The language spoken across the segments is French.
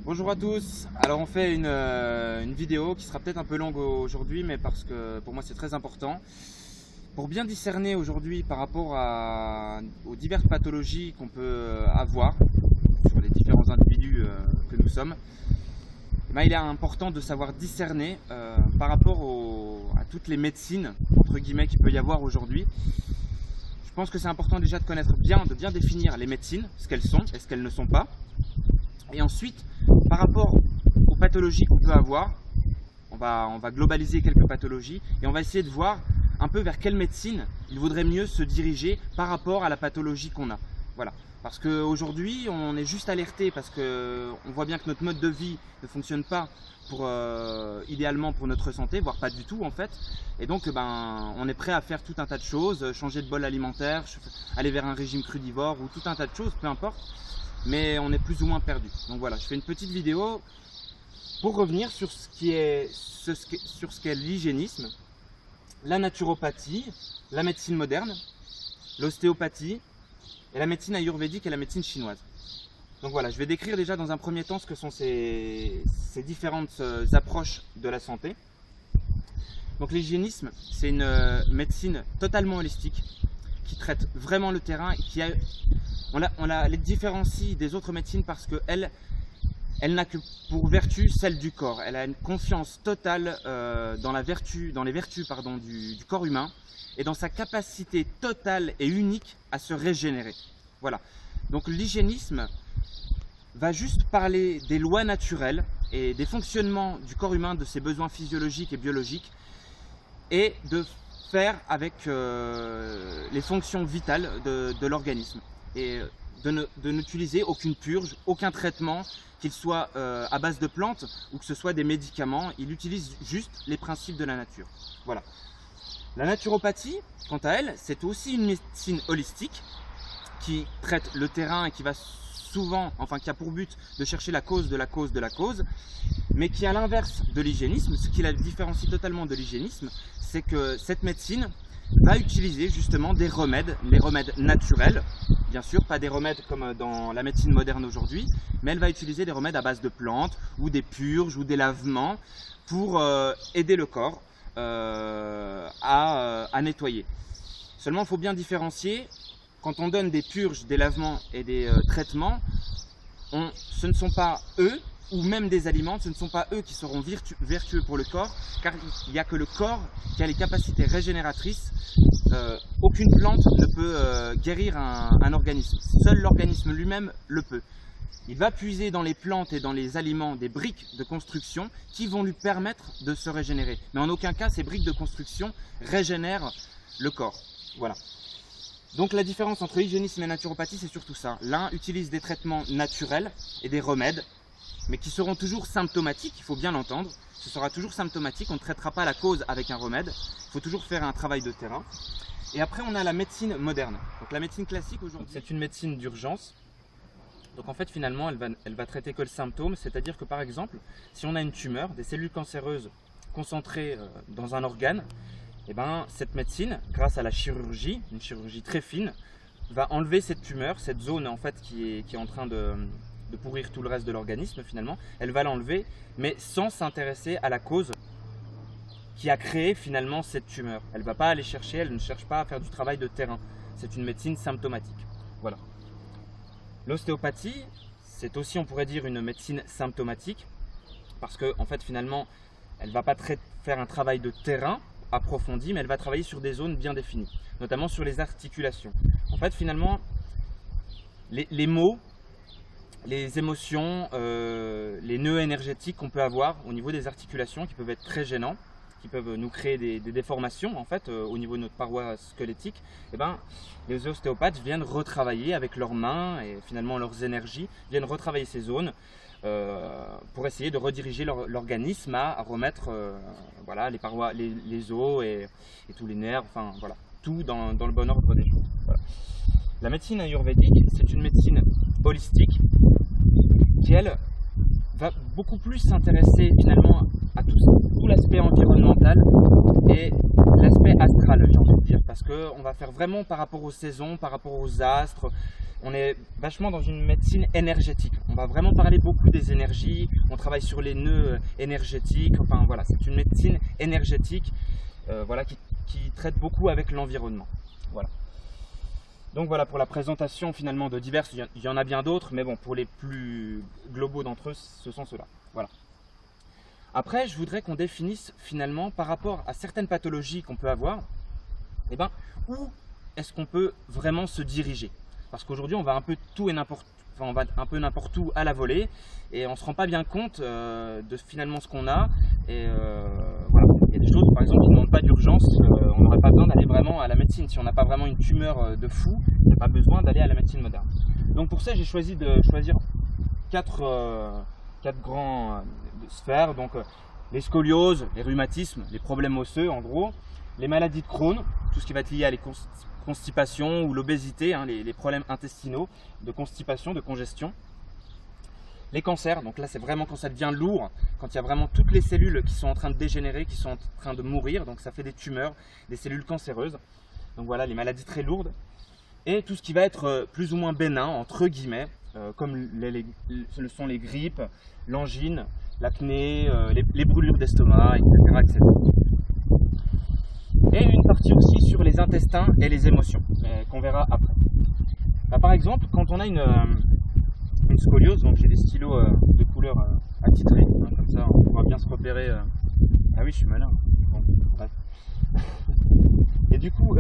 Bonjour à tous, alors on fait une vidéo qui sera peut-être un peu longue aujourd'hui, mais parce que pour moi c'est très important. Pour bien discerner aujourd'hui par rapport aux diverses pathologies qu'on peut avoir sur les différents individus que nous sommes, il est important de savoir discerner par rapport à toutes les médecines entre guillemets qu'il peut y avoir aujourd'hui. Je pense que c'est important déjà de connaître bien, de bien définir les médecines, ce qu'elles sont et ce qu'elles ne sont pas. Et ensuite, par rapport aux pathologies qu'on peut avoir, on va globaliser quelques pathologies et on va essayer de voir un peu vers quelle médecine il vaudrait mieux se diriger par rapport à la pathologie qu'on a. Voilà. Parce qu'aujourd'hui, on est juste alerté parce qu'on voit bien que notre mode de vie ne fonctionne pas idéalement pour notre santé, voire pas du tout en fait. Et donc on est prêt à faire tout un tas de choses, changer de bol alimentaire, aller vers un régime crudivore ou tout un tas de choses, peu importe. Mais on est plus ou moins perdu. Donc voilà, je fais une petite vidéo pour revenir sur ce qu'est l'hygiénisme, la naturopathie, la médecine moderne, l'ostéopathie et la médecine ayurvédique et la médecine chinoise. Donc voilà, je vais décrire déjà dans un premier temps ce que sont ces différentes approches de la santé. Donc l'hygiénisme, c'est une médecine totalement holistique qui traite vraiment le terrain et on les différencie des autres médecines parce qu'elle n'a que pour vertu celle du corps. Elle a une confiance totale dans les vertus du corps humain et dans sa capacité totale et unique à se régénérer. Voilà. Donc l'hygiénisme va juste parler des lois naturelles et des fonctionnements du corps humain, de ses besoins physiologiques et biologiques, et de faire avec les fonctions vitales de l'organisme. Et de n'utiliser aucune purge, aucun traitement, qu'il soit à base de plantes ou que ce soit des médicaments. Il utilise juste les principes de la nature. Voilà. La naturopathie, quant à elle, c'est aussi une médecine holistique qui traite le terrain et qui va souvent, qui a pour but de chercher la cause de la cause de la cause, mais qui, à l'inverse de l'hygiénisme, ce qui la différencie totalement de l'hygiénisme, c'est que cette médecine va utiliser justement des remèdes, les remèdes naturels, bien sûr, pas des remèdes comme dans la médecine moderne aujourd'hui, mais elle va utiliser des remèdes à base de plantes ou des purges ou des lavements pour aider le corps à nettoyer. Seulement, il faut bien différencier, quand on donne des purges, des lavements et des traitements, ce ne sont pas eux, ou même des aliments, ce ne sont pas eux qui seront vertueux pour le corps, car il n'y a que le corps qui a les capacités régénératrices. Aucune plante ne peut guérir un organisme, seul l'organisme lui-même le peut. Il va puiser dans les plantes et dans les aliments des briques de construction qui vont lui permettre de se régénérer. Mais en aucun cas, ces briques de construction régénèrent le corps. Voilà. Donc la différence entre hygiénisme et naturopathie, c'est surtout ça. L'un utilise des traitements naturels et des remèdes, mais qui seront toujours symptomatiques, il faut bien l'entendre. Ce sera toujours symptomatique, on ne traitera pas la cause avec un remède. Il faut toujours faire un travail de terrain. Et après, on a la médecine moderne. Donc la médecine classique aujourd'hui, c'est une médecine d'urgence. Donc en fait, finalement, elle va traiter que le symptôme, c'est-à-dire que par exemple, si on a une tumeur, des cellules cancéreuses concentrées dans un organe, et cette médecine, grâce à la chirurgie, une chirurgie très fine, va enlever cette tumeur, cette zone en fait qui est en train de pourrir tout le reste de l'organisme finalement. Elle va l'enlever, mais sans s'intéresser à la cause qui a créé finalement cette tumeur. Elle ne va pas aller chercher, elle ne cherche pas à faire du travail de terrain. C'est une médecine symptomatique. Voilà. L'ostéopathie, c'est aussi, on pourrait dire, une médecine symptomatique, parce que en fait finalement, elle ne va pas faire un travail de terrain approfondi, mais elle va travailler sur des zones bien définies, notamment sur les articulations. En fait, finalement, les mots, les émotions, les nœuds énergétiques qu'on peut avoir au niveau des articulations qui peuvent être très gênants, qui peuvent nous créer des déformations en fait au niveau de notre paroi squelettique, les ostéopathes viennent retravailler avec leurs mains et finalement leurs énergies, viennent retravailler ces zones pour essayer de rediriger l'organisme à remettre voilà, les parois, les os et tous les nerfs, voilà, tout dans le bon ordre des choses. Voilà. La médecine ayurvédique, c'est une médecine holistique qui, elle, va beaucoup plus s'intéresser finalement à tout l'aspect environnemental et l'aspect astral, j'ai envie de dire, parce qu'on va faire vraiment par rapport aux saisons, par rapport aux astres. On est vachement dans une médecine énergétique. On va vraiment parler beaucoup des énergies, on travaille sur les nœuds énergétiques, enfin voilà, c'est une médecine énergétique voilà, qui traite beaucoup avec l'environnement. Voilà. Donc voilà pour la présentation finalement de diverses, il y en a bien d'autres, mais bon, pour les plus globaux d'entre eux, ce sont ceux-là. Voilà. Après, je voudrais qu'on définisse finalement par rapport à certaines pathologies qu'on peut avoir, eh ben, où est-ce qu'on peut vraiment se diriger? Parce qu'aujourd'hui, on va un peu tout et n'importe, enfin, on va un peu n'importe où à la volée et on ne se rend pas bien compte de finalement ce qu'on a. Et voilà, il y a des choses, par exemple, qui ne demandent pas d'urgence. On n'aurait pas besoin d'aller vraiment à la médecine. Si on n'a pas vraiment une tumeur de fou, il n'y a pas besoin d'aller à la médecine moderne. Donc pour ça, j'ai choisi de choisir quatre grands sphères. Donc les scolioses, les rhumatismes, les problèmes osseux en gros, les maladies de Crohn, tout ce qui va être lié à les constipation ou l'obésité, hein, les problèmes intestinaux, de constipation, de congestion. Les cancers, donc là c'est vraiment quand ça devient lourd, quand il y a vraiment toutes les cellules qui sont en train de dégénérer, qui sont en train de mourir, donc ça fait des tumeurs, des cellules cancéreuses. Donc voilà, les maladies très lourdes. Et tout ce qui va être plus ou moins bénin, entre guillemets, comme ce sont les grippes, l'angine, l'acné, les brûlures d'estomac, etc., etc. Et une partie aussi sur les intestins et les émotions, qu'on verra après. Bah, par exemple, quand on a une scoliose, donc j'ai des stylos de couleur attitrés, hein, comme ça on va bien se repérer. Ah oui, je suis malin. Bon, bref. Et du coup,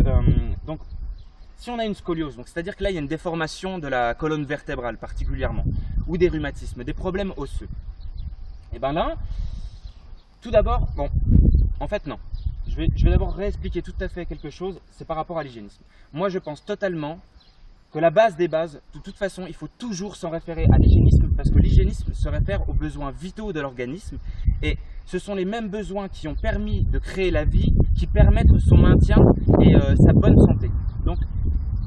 donc, si on a une scoliose, c'est-à-dire que là il y a une déformation de la colonne vertébrale particulièrement, ou des rhumatismes, des problèmes osseux, et bien là, tout d'abord, bon, en fait non. Je vais d'abord réexpliquer tout à fait quelque chose, c'est par rapport à l'hygiénisme. Moi je pense totalement que la base des bases, de toute façon, il faut toujours s'en référer à l'hygiénisme parce que l'hygiénisme se réfère aux besoins vitaux de l'organisme et ce sont les mêmes besoins qui ont permis de créer la vie qui permettent son maintien et sa bonne santé. Donc,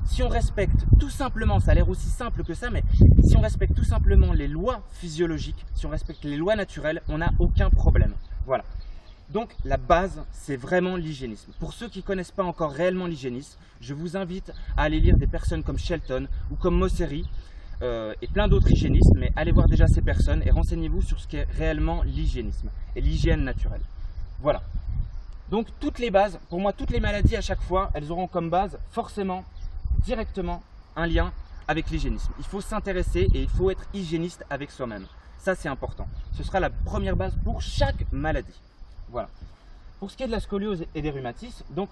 si on respecte tout simplement, ça a l'air aussi simple que ça, mais si on respecte tout simplement les lois physiologiques, si on respecte les lois naturelles, on n'a aucun problème. Voilà. Donc la base, c'est vraiment l'hygiénisme. Pour ceux qui ne connaissent pas encore réellement l'hygiénisme, je vous invite à aller lire des personnes comme Shelton ou comme Mosseri et plein d'autres hygiénistes, mais allez voir déjà ces personnes et renseignez-vous sur ce qu'est réellement l'hygiénisme et l'hygiène naturelle. Voilà. Donc toutes les bases, pour moi toutes les maladies à chaque fois, elles auront comme base forcément, directement, un lien avec l'hygiénisme. Il faut s'intéresser et il faut être hygiéniste avec soi-même. Ça c'est important. Ce sera la première base pour chaque maladie. Voilà. Pour ce qui est de la scoliose et des rhumatismes, donc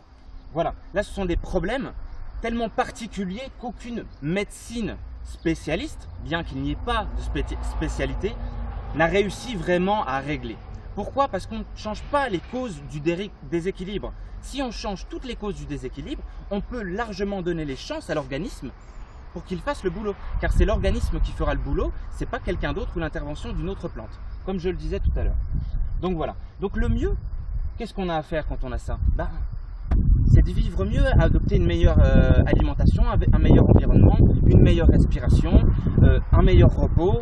voilà, là ce sont des problèmes tellement particuliers qu'aucune médecine spécialiste, bien qu'il n'y ait pas de spécialité, n'a réussi vraiment à régler. Pourquoi? Parce qu'on ne change pas les causes du déséquilibre. Si on change toutes les causes du déséquilibre, on peut largement donner les chances à l'organisme pour qu'il fasse le boulot. Car c'est l'organisme qui fera le boulot, c'est pas quelqu'un d'autre ou l'intervention d'une autre plante, comme je le disais tout à l'heure. Donc voilà. Donc le mieux, qu'est-ce qu'on a à faire quand on a ça? C'est de vivre mieux, adopter une meilleure alimentation, un meilleur environnement, une meilleure respiration, un meilleur repos,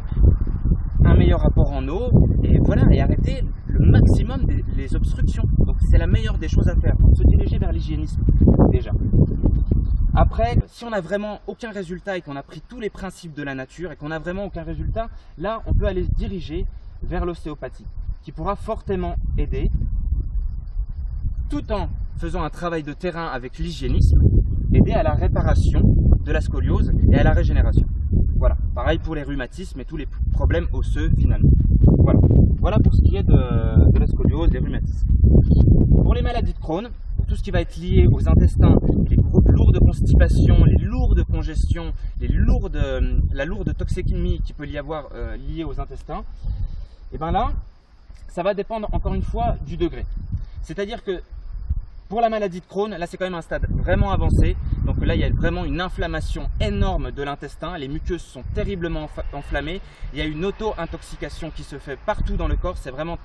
un meilleur rapport en eau, et voilà, et arrêter le maximum des obstructions. Donc c'est la meilleure des choses à faire, donc se diriger vers l'hygiénisme déjà. Après, si on n'a vraiment aucun résultat et qu'on a pris tous les principes de la nature et qu'on n'a vraiment aucun résultat, là on peut aller se diriger vers l'ostéopathie, qui pourra fortement aider, tout en faisant un travail de terrain avec l'hygiénisme, aider à la réparation de la scoliose et à la régénération. Voilà, pareil pour les rhumatismes et tous les problèmes osseux finalement. Voilà, voilà pour ce qui est de la scoliose, des rhumatismes. Pour les maladies de Crohn, pour tout ce qui va être lié aux intestins, les lourdes constipations, les lourdes congestions, la lourde toxémie qui peut y avoir liée aux intestins, et bien là, ça va dépendre encore une fois du degré. C'est-à-dire que pour la maladie de Crohn, là c'est quand même un stade vraiment avancé. Donc là il y a vraiment une inflammation énorme de l'intestin. Les muqueuses sont terriblement enflammées. Il y a une auto-intoxication qui se fait partout dans le corps. C'est vraiment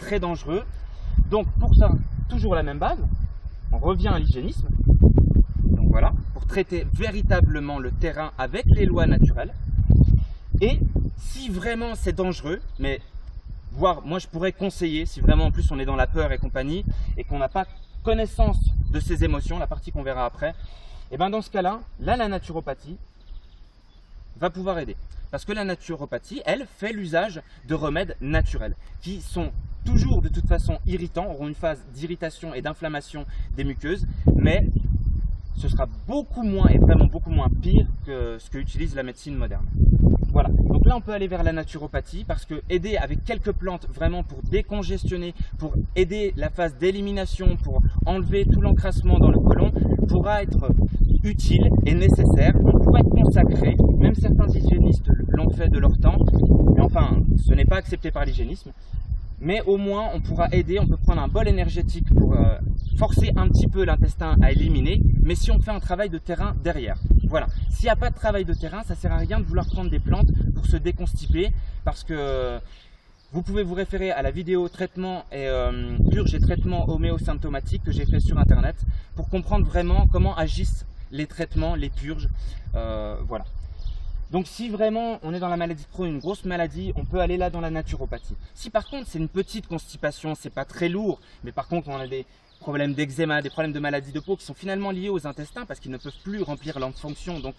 très dangereux. Donc pour ça, toujours la même base. On revient à l'hygiénisme. Donc voilà, pour traiter véritablement le terrain avec les lois naturelles. Et si vraiment c'est dangereux, mais voire moi je pourrais conseiller, si vraiment en plus on est dans la peur et compagnie, et qu'on n'a pas connaissance de ses émotions, la partie qu'on verra après, et bien dans ce cas-là, la naturopathie va pouvoir aider. Parce que la naturopathie, elle, fait l'usage de remèdes naturels qui sont toujours de toute façon irritants, auront une phase d'irritation et d'inflammation des muqueuses, mais ce sera beaucoup moins et vraiment beaucoup moins pire que ce que utilise la médecine moderne. Voilà, donc là on peut aller vers la naturopathie parce que aider avec quelques plantes vraiment pour décongestionner, pour aider la phase d'élimination, pour enlever tout l'encrassement dans le côlon, pourra être utile et nécessaire, pourra être consacré. Même certains hygiénistes l'ont fait de leur temps, mais enfin ce n'est pas accepté par l'hygiénisme. Mais au moins on pourra aider, on peut prendre un bol énergétique pour forcer un petit peu l'intestin à éliminer, mais si on fait un travail de terrain derrière. Voilà, s'il n'y a pas de travail de terrain, ça ne sert à rien de vouloir prendre des plantes pour se déconstiper, parce que vous pouvez vous référer à la vidéo traitement et purge et traitement homéosymptomatique que j'ai fait sur internet pour comprendre vraiment comment agissent les traitements, les purges, voilà. Donc si vraiment on est dans la maladie de Crohn, une grosse maladie, on peut aller là dans la naturopathie. Si par contre c'est une petite constipation, c'est pas très lourd, mais par contre on a des problèmes d'eczéma, des problèmes de maladies de peau qui sont finalement liés aux intestins parce qu'ils ne peuvent plus remplir leur fonction, donc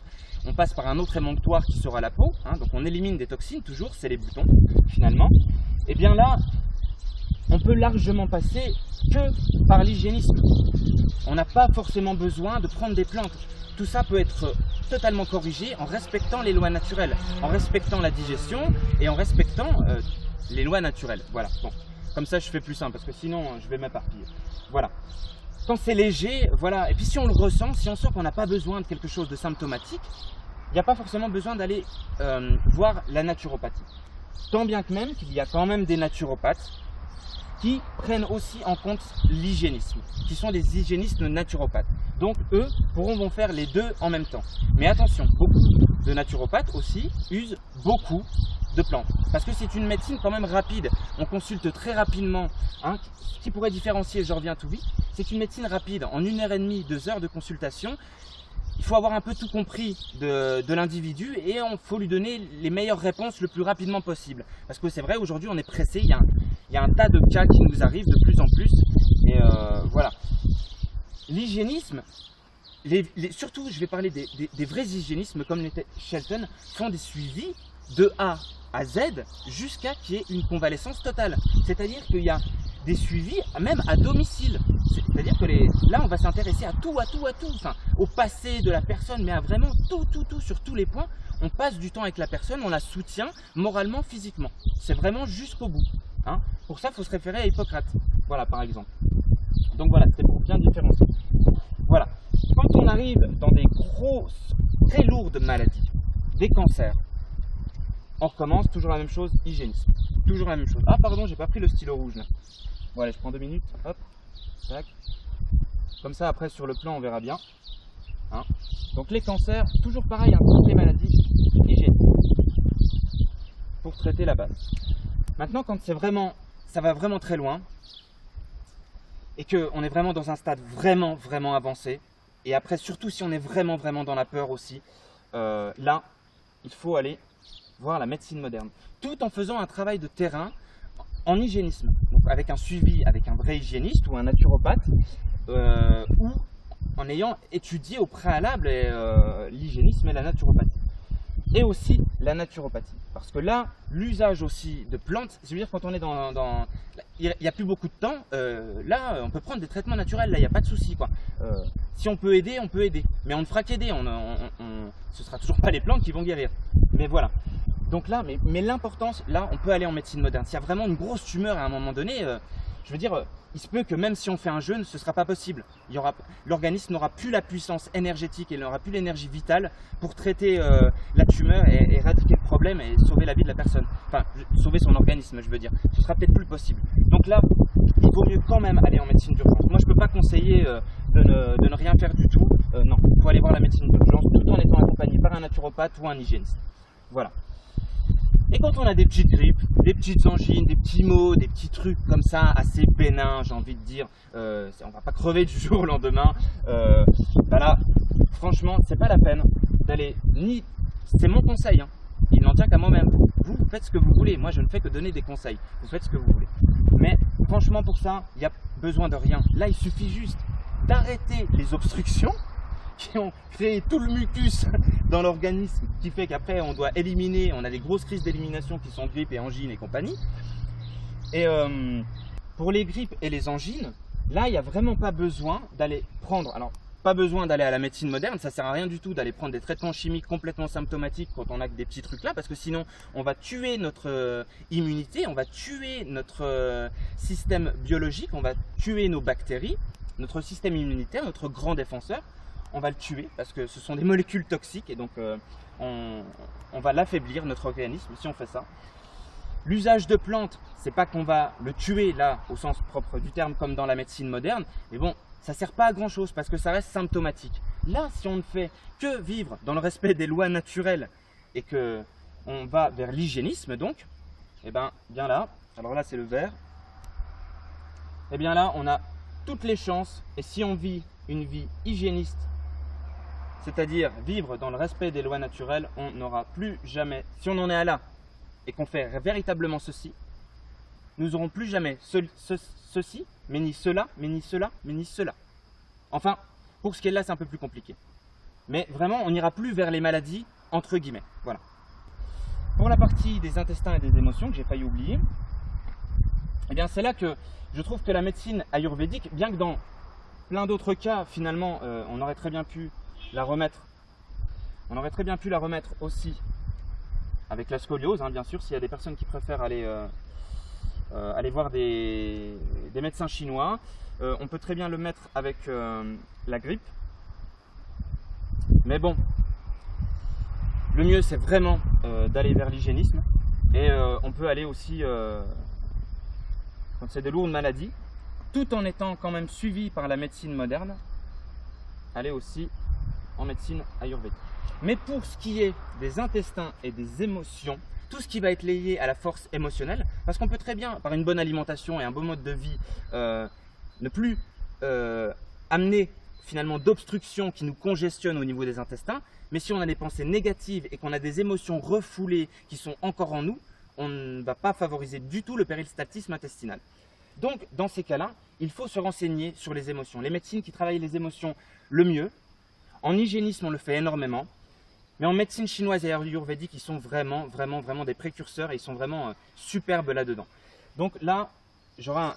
on passe par un autre émonctoire qui sera la peau, hein, donc on élimine des toxines, toujours, c'est les boutons finalement. Et bien là, on peut largement passer que par l'hygiénisme. On n'a pas forcément besoin de prendre des plantes. Tout ça peut être totalement corrigé en respectant les lois naturelles, en respectant la digestion et en respectant les lois naturelles. Voilà, bon, comme ça je fais plus simple parce que sinon je vais m'éparpiller. Voilà, quand c'est léger, voilà, et puis si on le ressent, si on sent qu'on n'a pas besoin de quelque chose de symptomatique, il n'y a pas forcément besoin d'aller voir la naturopathie. Tant bien que même qu'il y a quand même des naturopathes qui prennent aussi en compte l'hygiénisme, qui sont des hygiénistes naturopathes. Donc eux vont faire les deux en même temps. Mais attention, beaucoup de naturopathes aussi usent beaucoup de plantes. Parce que c'est une médecine quand même rapide. On consulte très rapidement. Hein, ce qui pourrait différencier, je reviens tout vite, c'est une médecine rapide. En 1h30, 2 heures de consultation, il faut avoir un peu tout compris de l'individu et il faut lui donner les meilleures réponses le plus rapidement possible. Parce que c'est vrai, aujourd'hui on est pressé, il y a un tas de cas qui nous arrivent de plus en plus. Et voilà. L'hygiénisme, surtout je vais parler des vrais hygiénismes comme l'était Shelton, font des suivis de A à Z jusqu'à qu'il y ait une convalescence totale. C'est-à-dire qu'il y a des suivis même à domicile. C'est-à-dire que là on va s'intéresser à tout, enfin, au passé de la personne, mais à vraiment tout, sur tous les points. On passe du temps avec la personne, on la soutient moralement, physiquement. C'est vraiment jusqu'au bout. Hein. Pour ça, il faut se référer à Hippocrate. Voilà, par exemple. Donc voilà, c'est pour bien différencier. Voilà. Quand on arrive dans des grosses, très lourdes maladies, des cancers, on recommence toujours la même chose, hygiénisme. Toujours la même chose. Ah pardon, j'ai pas pris le stylo rouge là. Bon allez, je prends 2 minutes, hop, tac. Comme ça après sur le plan on verra bien. Hein. Donc les cancers, toujours pareil, hein, toutes les maladies, hygiénisme. Pour traiter la base. Maintenant quand c'est vraiment, ça va vraiment très loin, et qu'on est vraiment dans un stade vraiment avancé, et après surtout si on est vraiment dans la peur aussi, là il faut aller voir la médecine moderne, tout en faisant un travail de terrain en hygiénisme, donc avec un suivi avec un vrai hygiéniste ou un naturopathe, ou en ayant étudié au préalable l'hygiénisme et la naturopathie. Et aussi la naturopathie, parce que là, l'usage aussi de plantes, c'est-à-dire quand on est il n'y a plus beaucoup de temps, là, on peut prendre des traitements naturels, là, il n'y a pas de souci, quoi. Si on peut aider, on peut aider, mais on ne fera qu'aider, ce ne sera toujours pas les plantes qui vont guérir, mais voilà. Donc là, mais l'importance, là, on peut aller en médecine moderne. S'il y a vraiment une grosse tumeur à un moment donné, je veux dire, il se peut que même si on fait un jeûne, ce ne sera pas possible. L'organisme n'aura plus la puissance énergétique et n'aura plus l'énergie vitale pour traiter la tumeur et éradiquer le problème et sauver la vie de la personne. Enfin, sauver son organisme, je veux dire. Ce sera peut-être plus possible. Donc là, il vaut mieux quand même aller en médecine d'urgence. Moi, je ne peux pas conseiller de ne rien faire du tout. Non, il faut aller voir la médecine d'urgence tout en étant accompagné par un naturopathe ou un hygiéniste. Voilà. Et quand on a des petites grippes, des petites angines, des petits maux, des petits trucs comme ça, assez bénins, j'ai envie de dire, on va pas crever du jour au lendemain, bah là, franchement, c'est pas la peine d'aller, c'est mon conseil, hein, il n'en tient qu'à moi-même. Vous faites ce que vous voulez, moi je ne fais que donner des conseils, vous faites ce que vous voulez. Mais franchement, pour ça, il n'y a besoin de rien. Là, il suffit juste d'arrêter les obstructions qui ont créé tout le mucus dans l'organisme, qui fait qu'après, on doit éliminer, on a des grosses crises d'élimination qui sont grippe et angine et compagnie. Et pour les grippes et les angines, là, il n'y a vraiment pas besoin d'aller prendre... Alors, pas besoin d'aller à la médecine moderne, ça sert à rien du tout d'aller prendre des traitements chimiques complètement symptomatiques quand on a que des petits trucs là, parce que sinon on va tuer notre immunité, on va tuer notre système biologique, on va tuer nos bactéries, notre système immunitaire, notre grand défenseur, on va le tuer parce que ce sont des molécules toxiques et donc on va l'affaiblir, notre organisme, si on fait ça. L'usage de plantes, c'est pas qu'on va le tuer là au sens propre du terme comme dans la médecine moderne, mais bon, ça ne sert pas à grand chose parce que ça reste symptomatique. Là, si on ne fait que vivre dans le respect des lois naturelles et que on va vers l'hygiénisme donc, et bien là, alors là c'est le vert, et bien là on a toutes les chances, et si on vit une vie hygiéniste, c'est-à-dire vivre dans le respect des lois naturelles, on n'aura plus jamais, si on en est à là et qu'on fait véritablement ceci, nous n'aurons plus jamais ceci, mais ni cela, mais ni cela, mais ni cela. Enfin, pour ce qui est là, c'est un peu plus compliqué. Mais vraiment, on n'ira plus vers les maladies, entre guillemets. Voilà. Pour la partie des intestins et des émotions, que j'ai failli oublier, eh bien c'est là que je trouve que la médecine ayurvédique, bien que dans plein d'autres cas, finalement, on aurait très bien pu la remettre. On aurait très bien pu la remettre aussi avec la scoliose, hein, bien sûr, s'il y a des personnes qui préfèrent aller voir des médecins chinois. On peut très bien le mettre avec la grippe. Mais bon, le mieux c'est vraiment d'aller vers l'hygiénisme. Et on peut aller aussi, quand c'est de lourdes maladies, tout en étant quand même suivi par la médecine moderne, aller aussi en médecine ayurvédique. Mais pour ce qui est des intestins et des émotions, tout ce qui va être lié à la force émotionnelle, parce qu'on peut très bien, par une bonne alimentation et un bon mode de vie, ne plus amener finalement d'obstructions qui nous congestionnent au niveau des intestins, mais si on a des pensées négatives et qu'on a des émotions refoulées qui sont encore en nous, on ne va pas favoriser du tout le péristaltisme intestinal. Donc dans ces cas-là, il faut se renseigner sur les émotions. Les médecines qui travaillent les émotions le mieux, en hygiénisme on le fait énormément, mais en médecine chinoise et ayurvédique, ils sont vraiment des précurseurs et ils sont vraiment superbes là-dedans. Donc là,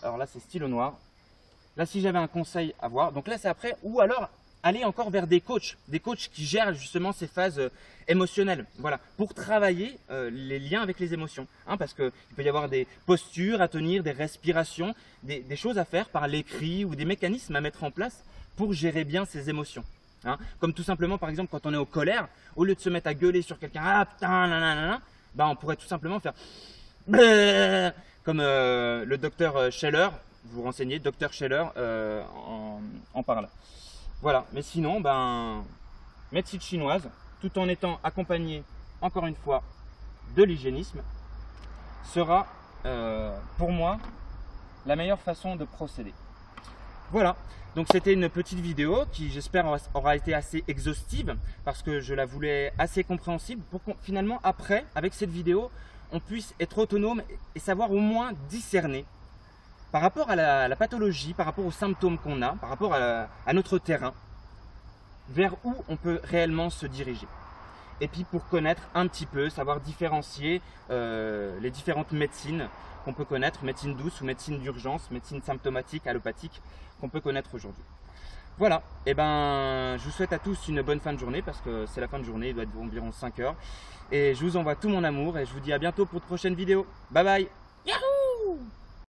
alors là c'est stylo noir. Là, si j'avais un conseil à voir, donc là c'est après, ou alors aller encore vers des coachs qui gèrent justement ces phases émotionnelles, voilà, pour travailler les liens avec les émotions, hein, parce qu'il peut y avoir des postures à tenir, des respirations, des choses à faire par l'écrit ou des mécanismes à mettre en place pour gérer bien ces émotions. Hein, comme tout simplement, par exemple, quand on est en colère, au lieu de se mettre à gueuler sur quelqu'un, ah putain, nanana, bah, on pourrait tout simplement faire comme le docteur Scheller, vous vous renseignez, docteur Scheller en parle. Voilà, mais sinon, ben, médecine chinoise, tout en étant accompagné, encore une fois, de l'hygiénisme, sera pour moi la meilleure façon de procéder. Voilà, donc c'était une petite vidéo qui j'espère aura été assez exhaustive parce que je la voulais assez compréhensible pour qu'on finalement après, avec cette vidéo, on puisse être autonome et savoir au moins discerner par rapport à la pathologie, par rapport aux symptômes qu'on a, par rapport à notre terrain, vers où on peut réellement se diriger. Et puis pour connaître un petit peu, savoir différencier les différentes médecines qu'on peut connaître, médecine douce ou médecine d'urgence, médecine symptomatique, allopathique, qu'on peut connaître aujourd'hui. Voilà, et ben je vous souhaite à tous une bonne fin de journée parce que c'est la fin de journée, il doit être environ 5 heures. Et je vous envoie tout mon amour et je vous dis à bientôt pour de prochaines vidéos. Bye bye!